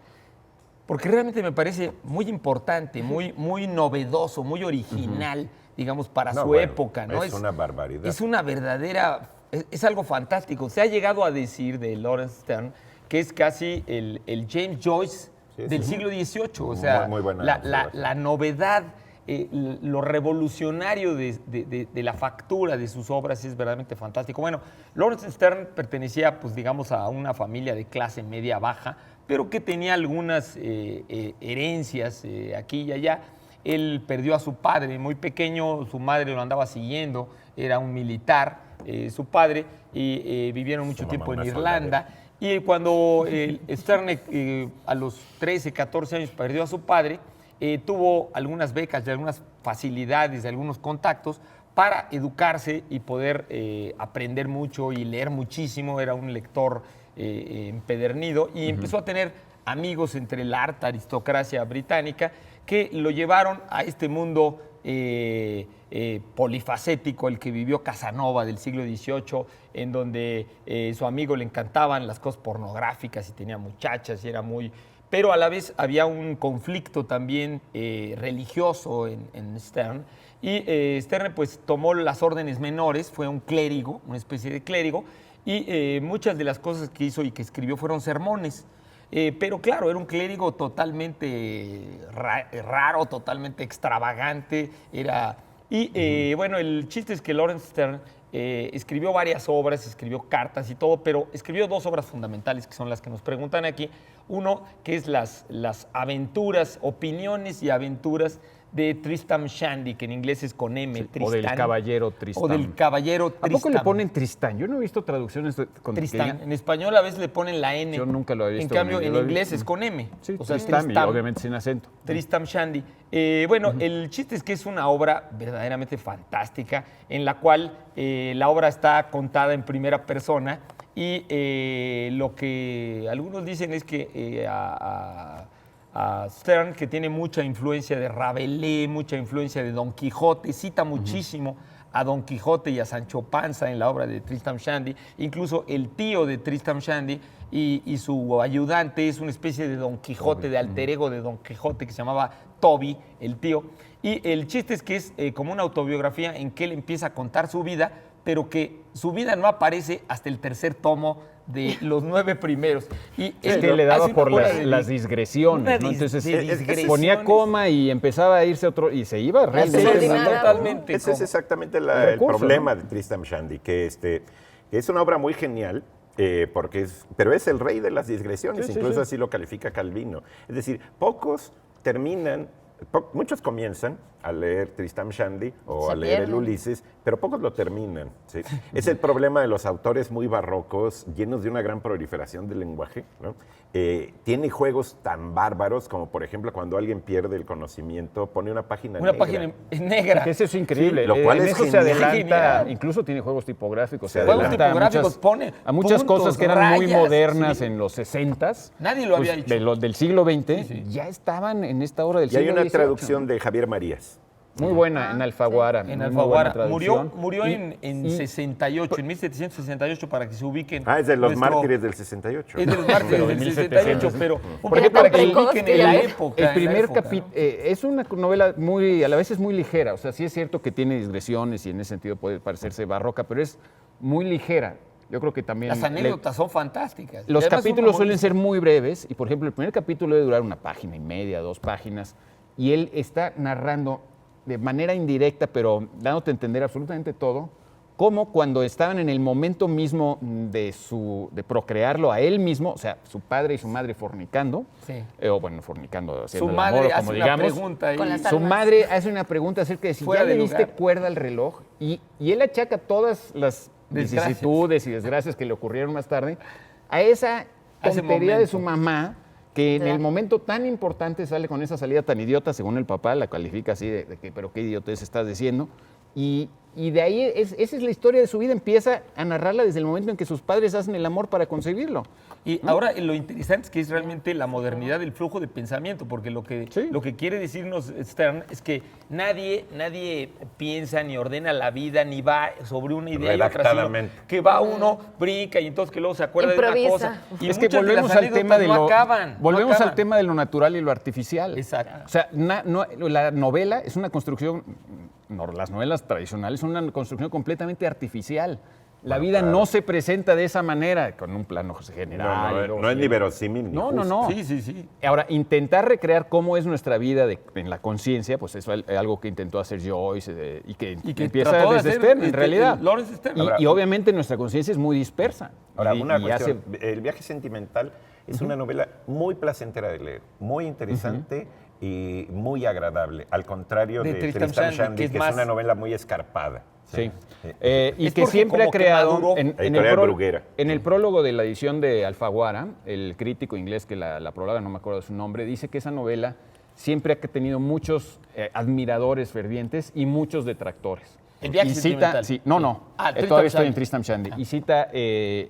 porque realmente me parece muy importante, muy novedoso, muy original, digamos, para su época, ¿no? Es una barbaridad. Es una verdadera, es algo fantástico. Se ha llegado a decir de Lawrence Stern que es casi el James Joyce del siglo XVIII. O sea, muy buena la novedad, lo revolucionario de la factura de sus obras es verdaderamente fantástico. Bueno, Lawrence Stern pertenecía, pues digamos, a una familia de clase media baja, pero que tenía algunas herencias aquí y allá. Él perdió a su padre muy pequeño, su madre lo andaba siguiendo, era un militar, su padre, y vivieron mucho tiempo en Irlanda. Y cuando Stern a los 13, 14 años perdió a su padre, tuvo algunas becas, de algunas facilidades, de algunos contactos para educarse y poder aprender mucho y leer muchísimo. Era un lector empedernido y empezó a tener amigos entre la alta aristocracia británica que lo llevaron a este mundo polifacético, el que vivió Casanova del siglo XVIII, en donde su amigo le encantaban las cosas pornográficas y tenía muchachas y era muy... Pero a la vez había un conflicto también religioso en Stern. Y Stern pues tomó las órdenes menores, fue un clérigo, una especie de clérigo, y muchas de las cosas que hizo y que escribió fueron sermones. Pero claro, era un clérigo totalmente raro, totalmente extravagante. Bueno, el chiste es que Lawrence Stern escribió varias obras, escribió cartas y todo, pero escribió dos obras fundamentales que son las que nos preguntan aquí. Uno, que es las aventuras, opiniones y aventuras de Tristram Shandy, que en inglés es con M, Sí, Tristán. o del caballero Tristán. O del caballero Tristán. ¿A poco le ponen Tristán? Yo no he visto traducciones con Tristán. En español a veces le ponen la N. Yo nunca lo he visto. En cambio, Yo en lo he inglés visto. es con M. Sí, o sea, Tristán, y obviamente sin acento. Tristram Shandy. Bueno, el chiste es que es una obra verdaderamente fantástica, en la cual la obra está contada en primera persona y lo que algunos dicen es que a Stern, que tiene mucha influencia de Rabelais, mucha influencia de Don Quijote, cita muchísimo a Don Quijote y a Sancho Panza en la obra de Tristram Shandy. Incluso el tío de Tristram Shandy y su ayudante es una especie de Don Quijote, de alter ego de Don Quijote, que se llamaba Toby, el tío. Y el chiste es que es como una autobiografía en que él empieza a contar su vida, pero que su vida no aparece hasta el tercer tomo de los 9 primeros. Y Es que le daba por las Una digresiones, ¿no? Entonces digresiones. ponía coma y empezaba a irse a otro, y se iba realmente. Totalmente. Ese es exactamente el recurso, problema ¿no? de Tristram Shandy, que es una obra muy genial, pero es el rey de las digresiones, Sí, sí, incluso sí. así lo califica Calvino. Es decir, muchos comienzan a leer Tristram Shandy o Se a leer el pierden. Ulises, pero pocos lo terminan. ¿sí? Es el problema de los autores muy barrocos, llenos de una gran proliferación del lenguaje, ¿no? Tiene juegos tan bárbaros como, por ejemplo, cuando alguien pierde el conocimiento, pone una página Una negra. página negra. Que eso es increíble. Sí, lo cual en es eso se genial. adelanta, Genial. incluso tiene juegos tipográficos. Se Se Juegos adelanta tipográficos pone a muchas puntos, cosas que eran muy rayas, modernas sí. en los 60s. Nadie lo había hecho. Del siglo XX, Sí. ya estaban en esta obra del Y hay siglo una XVIII. traducción de Javier Marías. Muy buena, en Alfaguara. En muy Alfaguara. buena Murió traducción. en Y- 68, en 1768, para que se ubiquen. Es de los nuestro- mártires del 68. Es de los mártires Pero del de 68, pero Por ejemplo, para que se el- ubiquen en la época. El en la primer época, capítulo ¿no? es una novela muy, a la vez es muy ligera. O sea, sí es cierto que tiene digresiones y en ese sentido puede parecerse barroca, pero es muy ligera. Yo creo que también... Las anécdotas son fantásticas. Los Y además capítulos son suelen ser muy breves y, por ejemplo, el primer capítulo debe durar 1 página y media, 2 páginas, y él está narrando de manera indirecta, pero dándote a entender absolutamente todo, como cuando estaban en el momento mismo de procrearlo a él mismo, o sea, su padre y su madre fornicando, Sí. O bueno, fornicando, haciendo Su el madre amor, o hace como una digamos. pregunta ahí. Con las Su almas. madre hace una pregunta acerca de si Fuera ya le de diste lugar. cuerda al reloj y él achaca todas las Desgracias. vicisitudes y desgracias que le ocurrieron más tarde a esa A ese tontería de momento. su mamá, que en el Claro. momento tan importante sale con esa salida tan idiota, según el papá, la califica así de que, pero qué idiotez estás diciendo, Y de ahí, esa es la historia de su vida, empieza a narrarla desde el momento en que sus padres hacen el amor para concebirlo. Y ahora lo interesante es que es realmente la modernidad del flujo de pensamiento, porque lo que quiere decirnos Stern es que nadie piensa ni ordena la vida, ni va sobre una idea y otra, sino que va uno, brinca y entonces que luego se acuerda de una cosa. Y es que volvemos al tema de al tema de lo natural y lo artificial. Exacto. O sea, la novela es una construcción, las novelas tradicionales son una construcción completamente artificial. La vida no se presenta de esa manera, con un plano general. No es ni verosímil ni justo. No. Sí. Ahora, intentar recrear cómo es nuestra vida en la conciencia, pues eso es algo que intentó hacer Joyce y que empieza desde Stern, en realidad. Lawrence Stern. Y obviamente nuestra conciencia es muy dispersa. Ahora, una cuestión. El viaje sentimental es una novela muy placentera de leer, muy interesante y muy agradable, al contrario de Tristram Shandy, que es una novela muy escarpada. Sí. Y que siempre ha creado en el prólogo de la edición de Alfaguara, el crítico inglés que la próloga, no me acuerdo de su nombre, dice que esa novela siempre ha tenido muchos admiradores fervientes y muchos detractores. El viaje sentimental. Todavía estoy en Tristram Shandy. Y cita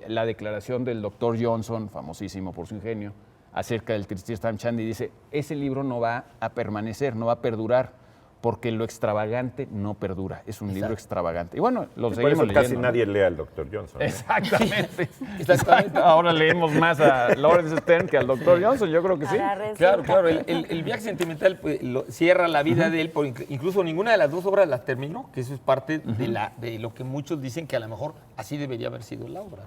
la declaración del doctor Johnson, famosísimo por su ingenio, acerca del Tristram Shandy. Dice, ese libro no va a permanecer, no va a perdurar, porque lo extravagante no perdura. Es un libro extravagante. Y bueno, lo seguimos leyendo. Casi nadie lee al Dr. Johnson. Exactamente. Ahora leemos más a Lawrence Stern que al Dr. Johnson, yo creo que sí. Claro. El viaje sentimental pues, cierra la vida de él, incluso ninguna de las dos obras las terminó, que eso es parte de lo que muchos dicen que a lo mejor así debería haber sido la obra.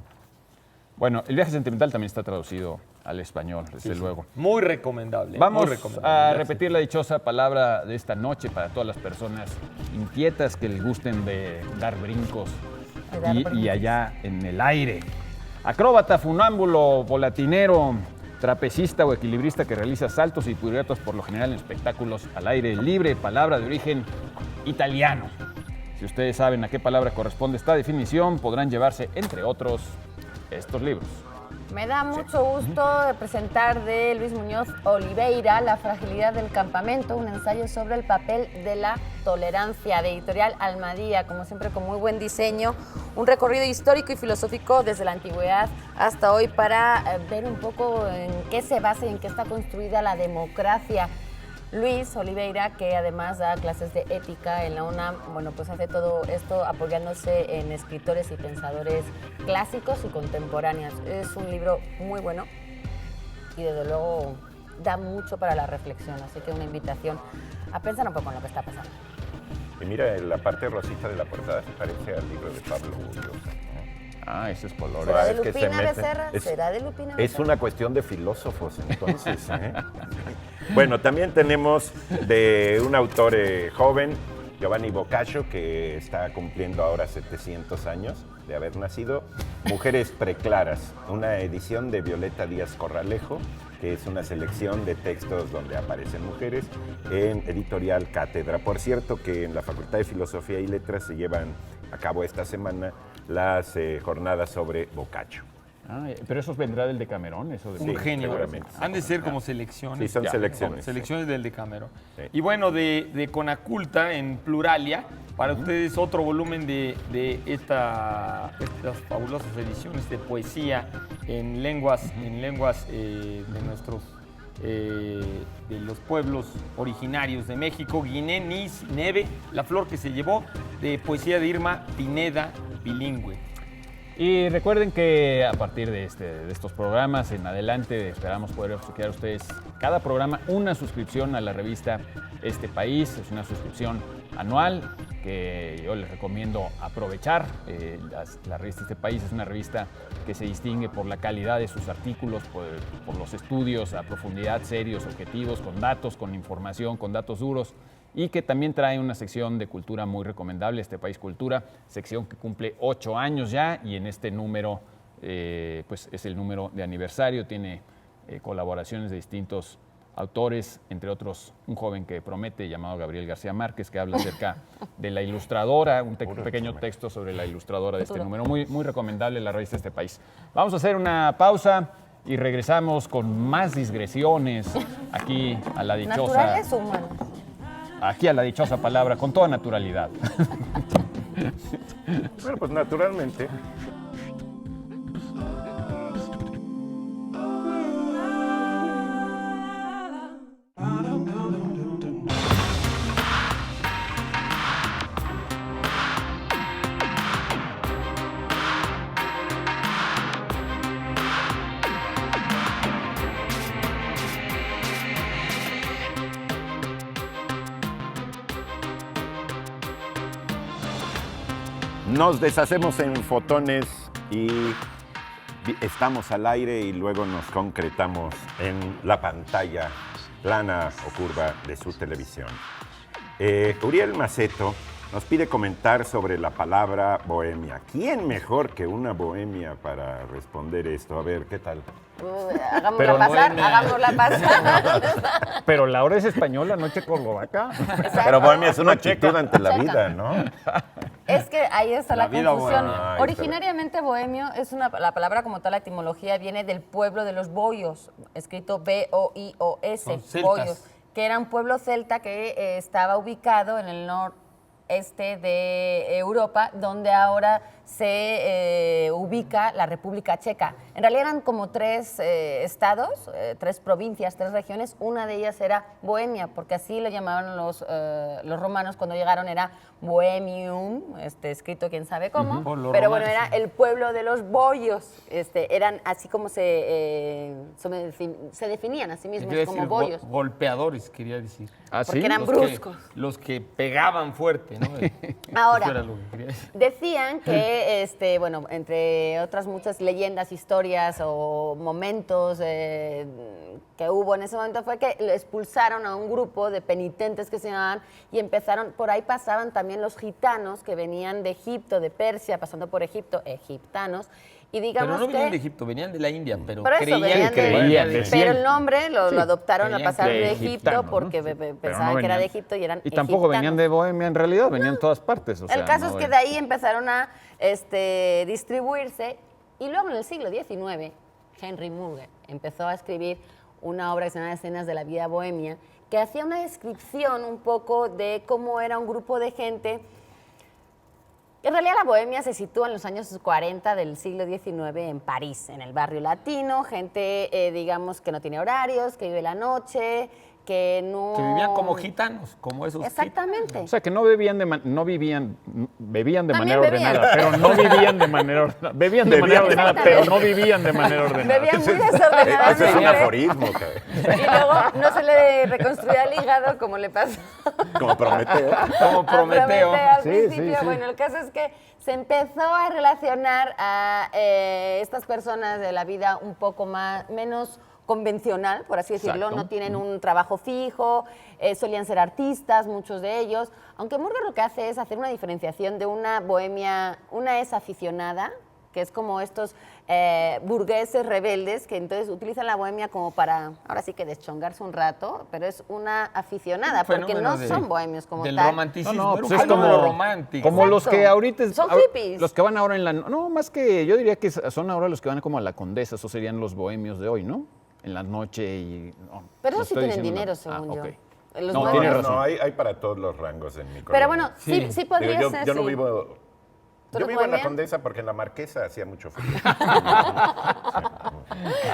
Bueno, el viaje sentimental también está traducido al español, desde luego. Muy recomendable. Vamos a repetir la dichosa palabra de esta noche para todas las personas inquietas que les gusten de dar brincos y allá en el aire. Acróbata, funámbulo, volatinero, trapecista o equilibrista que realiza saltos y piruetas por lo general en espectáculos al aire libre, palabra de origen italiano. Si ustedes saben a qué palabra corresponde esta definición, podrán llevarse, entre otros, estos libros. Me da mucho gusto presentar de Luis Muñoz Oliveira, La fragilidad del campamento, un ensayo sobre el papel de la tolerancia, de Editorial Almadía, como siempre con muy buen diseño, un recorrido histórico y filosófico desde la antigüedad hasta hoy para ver un poco en qué se basa y en qué está construida la democracia. Luis Oliveira, que además da clases de ética en la UNAM, bueno, pues hace todo esto apoyándose en escritores y pensadores clásicos y contemporáneos. Es un libro muy bueno y desde luego da mucho para la reflexión, así que una invitación a pensar un poco en lo que está pasando. Y mira, la parte rosita de la portada se parece al libro de Pablo Ulloa. Ese es color. ¿Será de Lupina Becerra? ¿Será de Lupina Becerra? Es una cuestión de filósofos, entonces. Bueno, también tenemos de un autor joven, Giovanni Boccaccio, que está cumpliendo ahora 700 años de haber nacido, Mujeres Preclaras, una edición de Violeta Díaz Corralejo, que es una selección de textos donde aparecen mujeres, en Editorial Cátedra. Por cierto, que en la Facultad de Filosofía y Letras se llevan a cabo esta semana las jornadas sobre Boccaccio. Pero eso vendrá del Decamerón, eso de un genio. Seguramente. Han de ser como selecciones. Sí, son selecciones. Selecciones del Decamerón. Sí. Y bueno, de Conaculta en Pluralia, para ustedes otro volumen de estas fabulosas ediciones de poesía en lenguas de nuestros de los pueblos originarios de México, Guiné, Nis, Neve, La flor que se llevó, de poesía de Irma Pineda, bilingüe. Y recuerden que a partir de estos programas en adelante esperamos poder obsequiar a ustedes cada programa una suscripción a la revista Este País. Es una suscripción anual que yo les recomiendo aprovechar. La revista Este País es una revista que se distingue por la calidad de sus artículos, por los estudios a profundidad, serios, objetivos, con datos, con información, con datos duros, y que también trae una sección de cultura muy recomendable, Este País Cultura, sección que cumple 8 años ya, y en este número pues es el número de aniversario, tiene colaboraciones de distintos autores, entre otros un joven que promete llamado Gabriel García Márquez, que habla acerca de la ilustradora, un pequeño texto sobre la ilustradora de este número, muy, muy recomendable la revista Este País. Vamos a hacer una pausa y regresamos con más digresiones aquí a la dichosa... ¿Naturales o humanas? aquí a la dichosa palabra con toda naturalidad. Bueno, pues naturalmente. Nos deshacemos en fotones y estamos al aire y luego nos concretamos en la pantalla plana o curva de su televisión. Uriel Maceto nos pide comentar sobre la palabra bohemia. ¿Quién mejor que una bohemia para responder esto? A ver, ¿qué tal? Hagámosla pasar, hagámosla pasar. Pero Laura es española, no checoslovaca. Pero bohemia es una actitud ante la vida, ¿no? Es que ahí está la vida confusión. bohemia. Ay, Originariamente bohemio es la palabra como tal, la etimología viene del pueblo de los boyos, escrito B-O-I-O-S, Son celtas. boyos, que era un pueblo celta que estaba ubicado en el noreste de Europa, donde ahora se ubica la República Checa. En realidad eran como 3 estados, 3 provincias, 3 regiones. Una de ellas era Bohemia, porque así lo llamaban los romanos cuando llegaron, era Bohemium, escrito quién sabe cómo, Por los pero bueno, romanos, era el pueblo de los boyos. Eran así como se definían a sí mismos Quería como decir boyos. golpeadores, quería decir. ¿Ah, Porque sí? eran bruscos. Los que pegaban fuerte, ¿no? Ahora, Eso era lo que quería decir. decían que, bueno, entre otras muchas leyendas, historias o momentos que hubo en ese momento, fue que lo expulsaron a un grupo de penitentes que se llamaban y empezaron, por ahí pasaban también los gitanos que venían de Egipto, de Persia, pasando por Egipto, egiptanos, y digamos Pero no venían que... de Egipto, venían de la India, pero Por eso, creían venían que decían. pero el nombre lo adoptaron a creían pasar que de egiptano, Egipto ¿no? porque Sí, pero pensaban no que era de venían. Egipto y eran Y tampoco venían egiptanos. de Bohemia, en realidad, venían de todas partes. O sea, El caso es no que de ahí empezaron a distribuirse y luego en el siglo XIX Henry Murger empezó a escribir una obra que se llama Escenas de la vida bohemia, que hacía una descripción un poco de cómo era un grupo de gente. En realidad la bohemia se sitúa en los años 40 del siglo XIX en París, en el barrio latino, gente, digamos, que no tiene horarios, que vive la noche, que no... Que vivían como gitanos, como esos Exactamente. O sea, que no bebían bebían de También manera bebían. ordenada, pero no vivían de manera ordenada. Bebían de manera ordenada, pero no vivían de manera ordenada. Bebían muy Ese es un desordenadamente. aforismo, cabrón. Y luego no se le reconstruía el hígado como le pasó Como Prometeo. Como a Prometeo. al Sí, principio. sí, sí. Bueno, el caso es que se empezó a relacionar a estas personas de la vida un poco menos convencional, por así decirlo. Exacto. No tienen un trabajo fijo, solían ser artistas, muchos de ellos. Aunque Murger lo que hace es hacer una diferenciación de una bohemia, una es aficionada, que es como estos burgueses rebeldes que entonces utilizan la bohemia como para, ahora sí que deschongarse un rato, pero es una aficionada, porque no son bohemios como del tal. romanticismo. No, era pues un es fenómeno como romántico. Como los Exacto. que ahorita... Son hippies. Los que van ahora en la... No, más que yo diría que son ahora los que van como a la Condesa, esos serían los bohemios de hoy, ¿no? En la noche y... no, Pero no esos sí estoy tienen diciendo dinero, nada. según yo. Ok. Los No, bohemios. tienes razón. No, hay para todos los rangos en mi colonia. Pero bueno, sí podría Digo, ser, yo no sí. vivo... ¿Tú Yo eres vivo en la bohemia? Condesa porque en la Marquesa hacía mucho frío.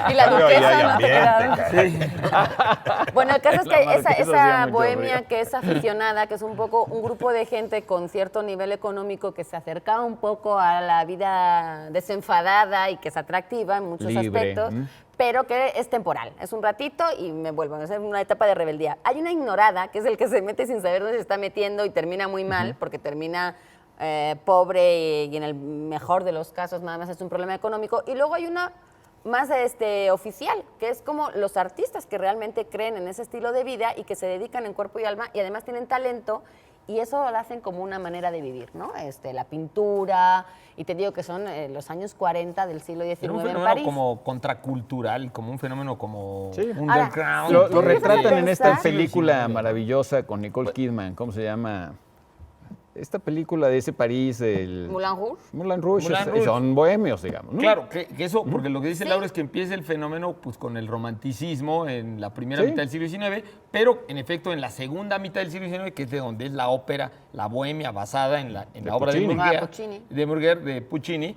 Y la Pero ahí hay duquesa no te ambiente, quedaba. caray. Bueno, el caso es La que Marquesa hacía esa mucho bohemia frío. que es aficionada, que es un poco un grupo de gente con cierto nivel económico que se acercaba un poco a la vida desenfadada y que es atractiva en muchos Libre, aspectos, pero que es temporal. Es un ratito y me vuelvo a hacer una etapa de rebeldía. Hay una ignorada, que es el que se mete sin saber dónde se está metiendo y termina muy mal, porque termina pobre y en el mejor de los casos nada más es un problema económico. Y luego hay una más oficial, que es como los artistas que realmente creen en ese estilo de vida y que se dedican en cuerpo y alma y además tienen talento y eso lo hacen como una manera de vivir, ¿no? La pintura, y te digo que son los años 40 del siglo XIX Era un en fenómeno París. como contracultural, como un fenómeno como Sí. underground. Lo tú empiezas a retratan en esta pensar- película maravillosa con Nicole Kidman, ¿cómo se llama? esta película de ese París, el Moulin Rouge. Moulin Rouge, Moulin Rouge. son bohemios, digamos, ¿no? Claro, que eso, porque lo que dice Laura es que empieza el fenómeno pues, con el romanticismo en la primera Sí. mitad del siglo XIX, pero en efecto en la segunda mitad del siglo XIX, que es de donde es la ópera, la bohemia, basada en la obra de Puccini. Murger, Puccini. de Puccini,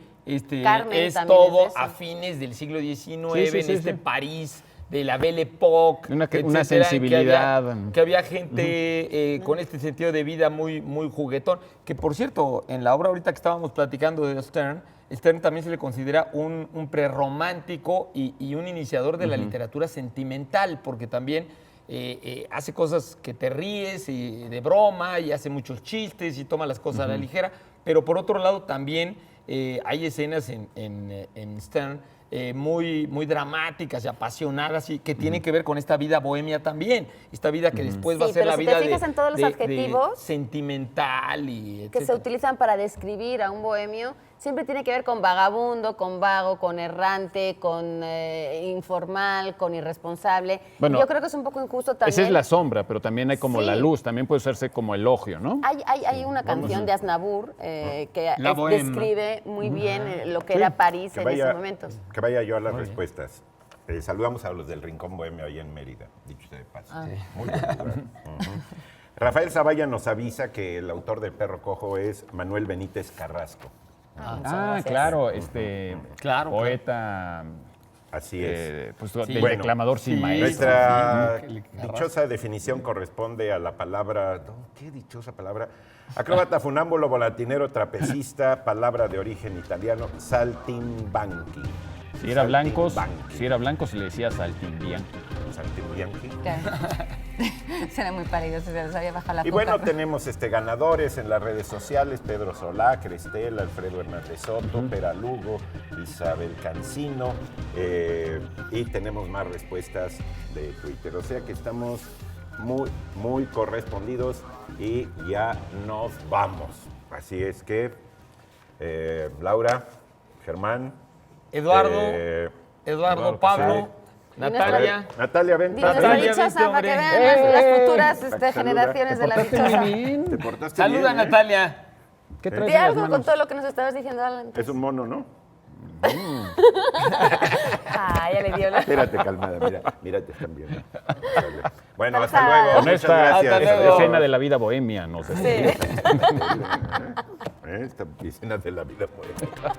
Carmen es también todo es de eso. a fines del siglo XIX, Sí, en este París de la Belle Époque, Una etcétera, sensibilidad. que había gente con este sentido de vida muy, muy juguetón. Que por cierto, en la obra ahorita que estábamos platicando de Stern también se le considera un prerromántico y un iniciador de la literatura sentimental, porque también hace cosas que te ríes y de broma y hace muchos chistes y toma las cosas a la ligera, pero por otro lado también hay escenas en Stern muy, muy dramáticas y apasionadas y que tienen que ver con esta vida bohemia también, esta vida que después va a Sí, ser pero la si vida te fijas en todos los de adjetivos sentimental y que se etcétera. utilizan para describir a un bohemio, siempre tiene que ver con vagabundo, con vago, con errante, con informal, con irresponsable. Bueno, Yo creo que es un poco injusto también. Esa es la sombra, pero también hay como Sí. la luz, también puede usarse como elogio, ¿no? Hay una canción de Aznavour que La Bohème. describe muy bien lo que era París en esos momentos. Que vaya yo a las respuestas. Saludamos a los del Rincón Bohemio ahí en Mérida, dicho sea de paso. Muy buen lugar. Ujú. Rafael Zavalla nos avisa que el autor del Perro Cojo es Manuel Benítez Carrasco. Claro, Claro, poeta, Así es. pues Sí. del Bueno, declamador sin sí, maestro. Nuestra Sí. dichosa definición corresponde a la palabra, no, ¿qué dichosa palabra? Acróbata, funámbulo, volatinero, trapecista, palabra de origen italiano, saltimbanqui. Si era blanco, Saltimbanqui. se le decía saltimbianchi. Saltimbanqui. Será muy pálido, se les había bajado la Y bueno, tenemos ganadores en las redes sociales: Pedro Solá, Crestel, Alfredo Hernández Soto, Pera Lugo, Isabel Cancino, y tenemos más respuestas de Twitter. O sea que estamos muy, muy correspondidos y ya nos vamos. Así es que, Laura, Germán, Eduardo, Pablo, Natalia. Natalia, ven. Dinos la Natalia, dichosa vente, para hombre. que vean las futuras Saluda. generaciones de la dichosa. Te portaste Saluda, bien, ¿eh? Natalia. ¿Qué traes Di en las algo con manos? todo lo que nos estabas diciendo antes. Es un mono, ¿no? Ah, ya le dio la... Espérate, calmada, mira, te están viendo. Sale. Bueno, Hasta hasta luego. Con Muchas esta gracias. luego. escena de la vida bohemia, no sé. Sí. Esta escena de la vida bohemia.